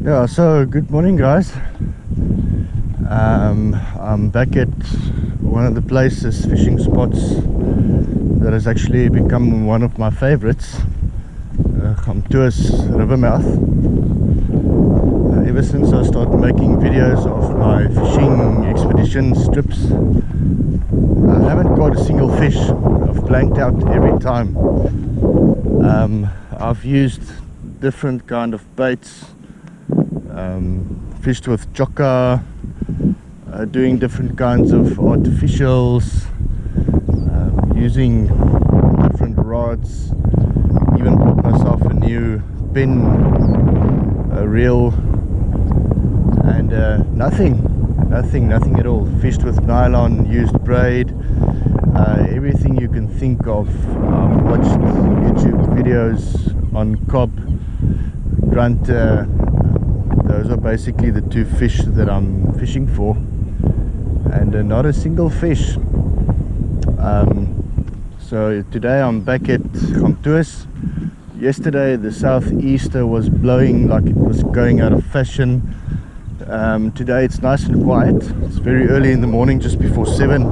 Yeah, so good morning guys. I'm back at one of the places, fishing spots that has actually become one of my favorites, Gamtoos river mouth. Ever since I started making videos of my fishing expeditions trips, I haven't caught a single fish. I've blanked out every time. I've used different kind of baits, fished with chokka, doing different kinds of artificials, using different rods, even bought myself a new pin, a reel, and nothing at all. Fished with nylon, used braid, everything you can think of. I've watched YouTube videos on cob, grunter. Those are basically the two fish that I'm fishing for, and not a single fish. So today I'm back at Gamtoos. Yesterday the southeaster was blowing like it was going out of fashion. Today it's nice and quiet. It's very early in the morning, just before 7.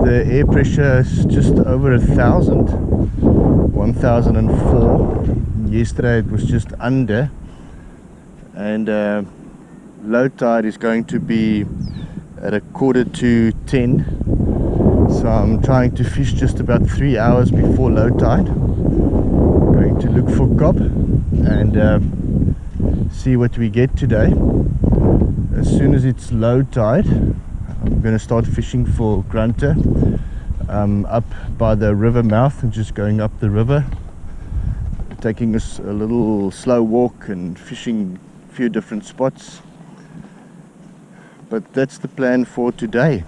The air pressure is just over 1004. Yesterday it was just under. And low tide is going to be at 9:45. So I'm trying to fish just about 3 hours before low tide. Going to look for cob and see what we get today. As soon as it's low tide, I'm going to start fishing for grunter up by the river mouth, and just going up the river, taking us a little slow walk and fishing a few different spots. But that's the plan for today.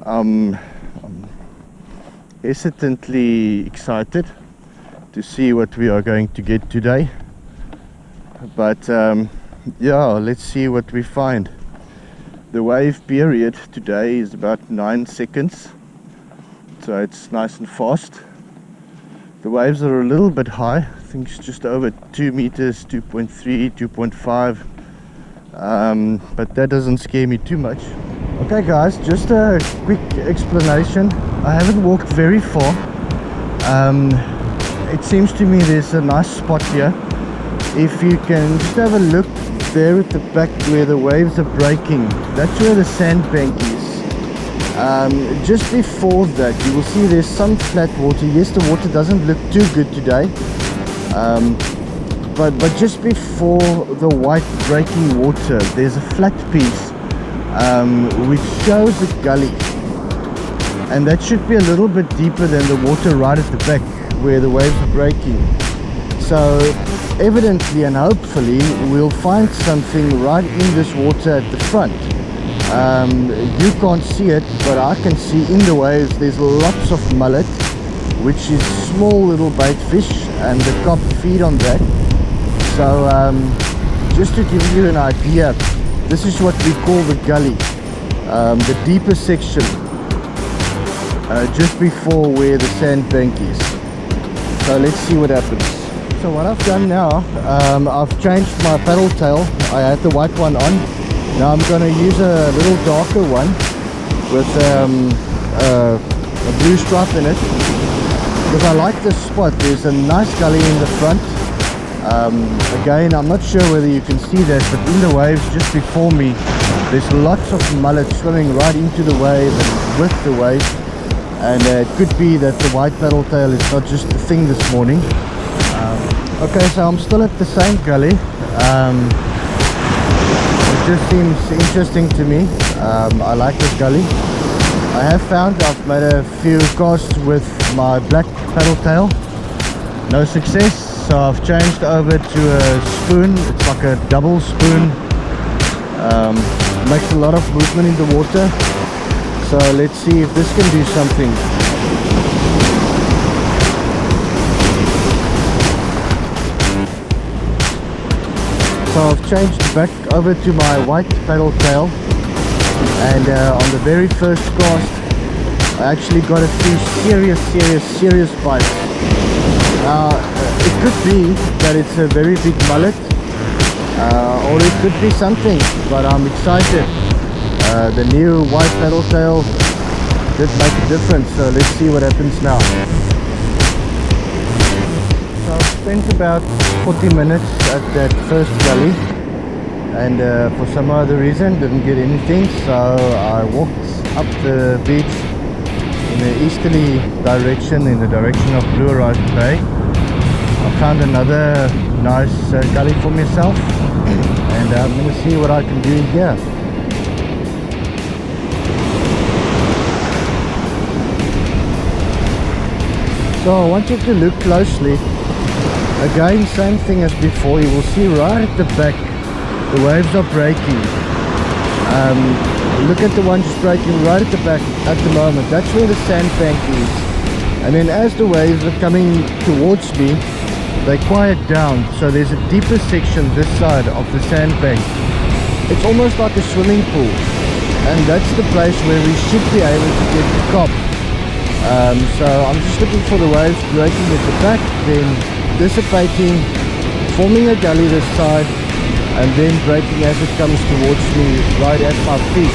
I'm hesitantly excited to see what we are going to get today, but yeah, let's see what we find. The wave period today is about 9 seconds, so it's nice and fast. The waves are a little bit high. I think it's just over 2 meters, 2.3, 2.5. But that doesn't scare me too much. Okay guys, just a quick explanation. I haven't walked very far. It seems to me there's a nice spot here. If you can just have a look there at the back where the waves are breaking, that's where the sandbank is. Just before that you will see there's some flat water. Yes, the water doesn't look too good today, but just before the white breaking water there's a flat piece which shows a gully, and that should be a little bit deeper than the water right at the back where the waves are breaking. So evidently and hopefully we'll find something right in this water at the front. You can't see it, but I can see in the waves there's lots of mullet, which is small little bait fish, and the cob feed on that. So just to give you an idea, this is what we call the gully, the deeper section, just before where the sandbank is. So let's see what happens. So what I've done now, I've changed my paddle tail. I had the white one on. Now I'm going to use a little darker one with a blue stripe in it, because I like this spot. There's a nice gully in the front. Again, I'm not sure whether you can see that, but in the waves just before me there's lots of mullet swimming right into the wave and with the wave. And it could be that the white paddle tail is not just the thing this morning. Okay, so I'm still at the same gully. It just seems interesting to me. I like this gully. I have found I've made a few casts with my black paddle tail. No success, so I've changed over to a spoon. It's like a double spoon. Makes a lot of movement in the water. So let's see if this can do something. So I've changed back over to my white paddle tail, and on the very first cast I actually got a few serious bites. Now it could be that it's a very big mullet, or it could be something, but I'm excited. The new white paddle tail did make a difference, so let's see what happens now. So I've spent about 40 minutes at that first gully, and for some other reason didn't get anything, so I walked up the beach in the easterly direction, in the direction of Blue Rice Bay. I found another nice gully for myself, and I'm going to see what I can do here. So I want you to look closely. Again, same thing as before. You will see right at the back the waves are breaking. Look at the one just breaking right at the back at the moment. That's where the sandbank is. And then as the waves are coming towards me, they quiet down, so there's a deeper section this side of the sandbank. It's almost like a swimming pool, and that's the place where we should be able to get the cop. So I'm just looking for the waves breaking at the back, then dissipating, forming a gully this side, and then breaking as it comes towards me right at my feet.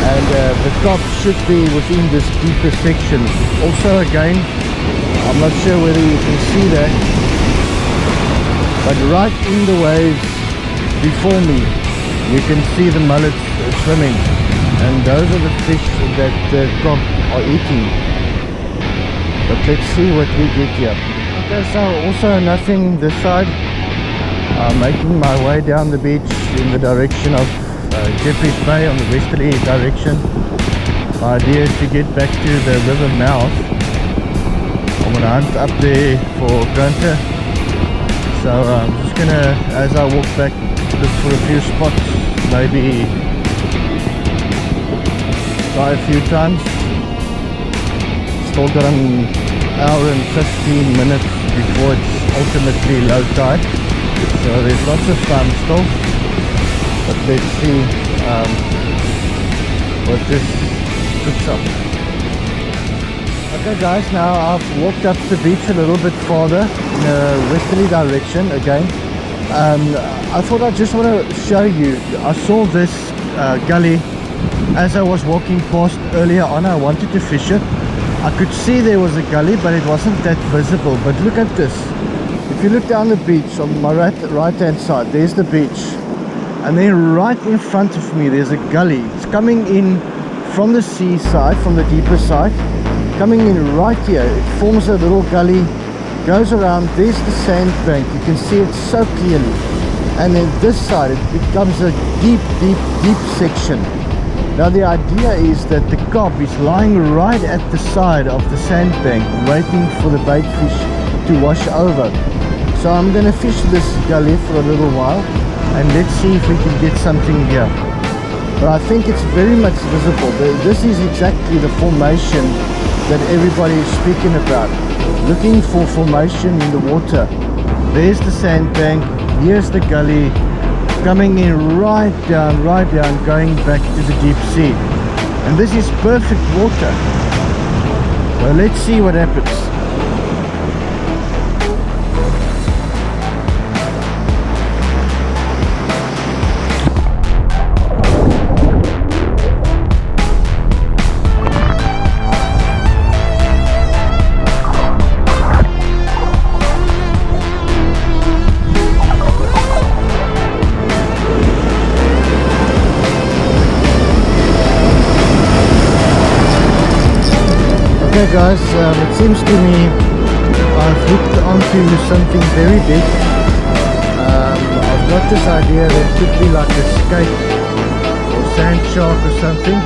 And the cop should be within this deeper section. Also, again, I'm not sure whether you can see that, but right in the waves before me you can see the mullets swimming, and those are the fish that the cop are eating. But let's see what we get here. Okay, so also nothing this side. I'm making my way down the beach in the direction of Jeffreys Bay, on the westerly direction. My idea is to get back to the river mouth. I'm gonna hunt up there for Grunter. So I'm just gonna, as I walk back, look for a few spots, maybe try a few times. Still got an hour and 15 minutes before it's ultimately low tide, so there's lots of time still. But let's see what this cooks up. Okay guys, now I've walked up the beach a little bit farther in a westerly direction again. I thought I just want to show you, I saw this gully as I was walking past earlier on. I wanted to fish it. I could see there was a gully, but it wasn't that visible. But look at this. If you look down the beach on my right hand side, there's the beach, and then right in front of me there's a gully. It's coming in from the seaside, from the deeper side, coming in right here. It forms a little gully, goes around. There's the sandbank, you can see it so clearly, and then this side it becomes a deep section. Now the idea is that the carp is lying right at the side of the sandbank, waiting for the bait fish to wash over. So I'm going to fish this gully for a little while, and let's see if we can get something here. But I think it's very much visible. This is exactly the formation that everybody is speaking about. Looking for formation in the water. There's the sandbank, here's the gully, coming in right down, going back to the deep sea. And this is perfect water. So let's see what happens. Okay guys, it seems to me I've hooked onto something very big. I've got this idea that it could be like a skate or sand shark or something.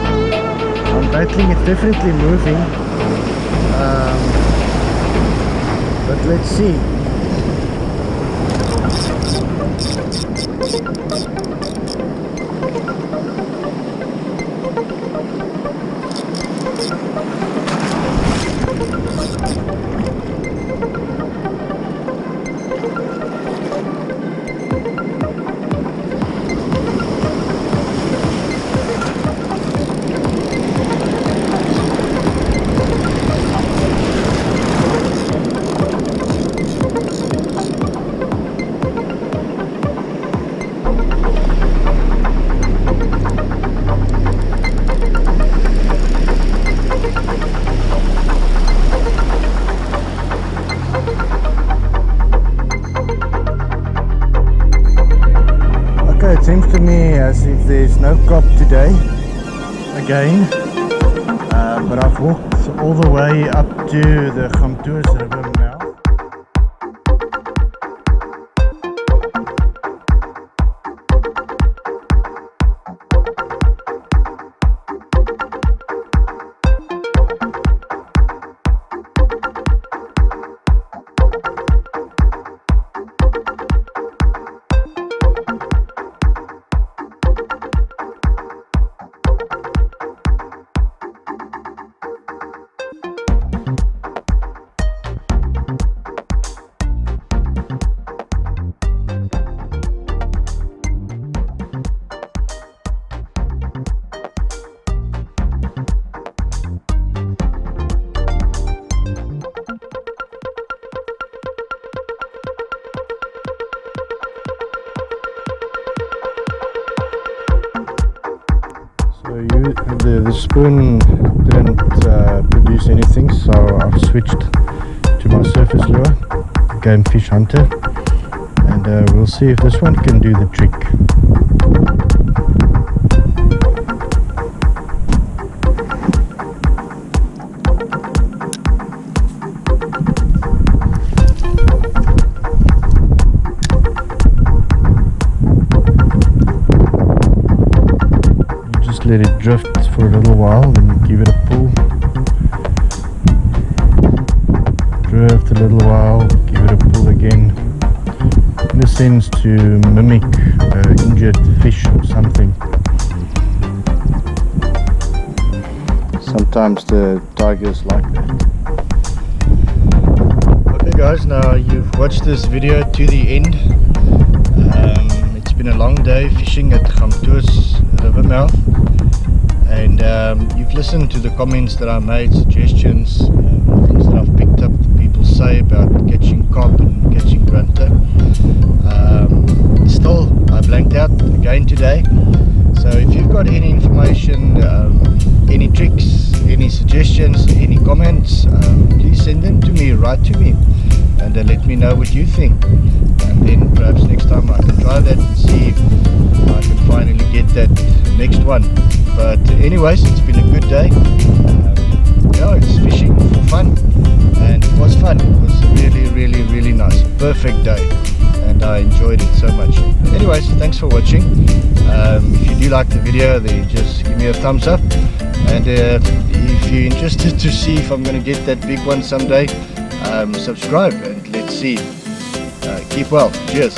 I'm battling, it's definitely moving, but let's see. seems to me as if there's no cop today again, but I've walked all the way up to the Gamtoos river mouth. The spoon didn't produce anything, so I've switched to my surface lure, Game Fish Hunter, and we'll see if this one can do the trick. Let it drift for a little while, then you give it a pull. Drift a little while, give it a pull again. In a sense to mimic injured fish or something. Sometimes the tigers like that. Okay guys, now you've watched this video to the end. It's been a long day fishing at Gamtoos river mouth. And you've listened to the comments that I made, suggestions, things that I've picked up that people say about catching carp and catching grunter. Still, I blanked out again today. So if you've got any information, any tricks, any suggestions, any comments, please send them to me, write to me, and let me know what you think. And then perhaps next time I can try that and see if I can finally get that next one. But anyways, it's been a good day. Yeah, it's fishing for fun, and it was fun. It was really nice, perfect day, and I enjoyed it so much. Anyways, thanks for watching. If you do like the video, then just give me a thumbs up, and if you're interested to see if I'm going to get that big one someday, subscribe, and let's see. Keep well. Cheers.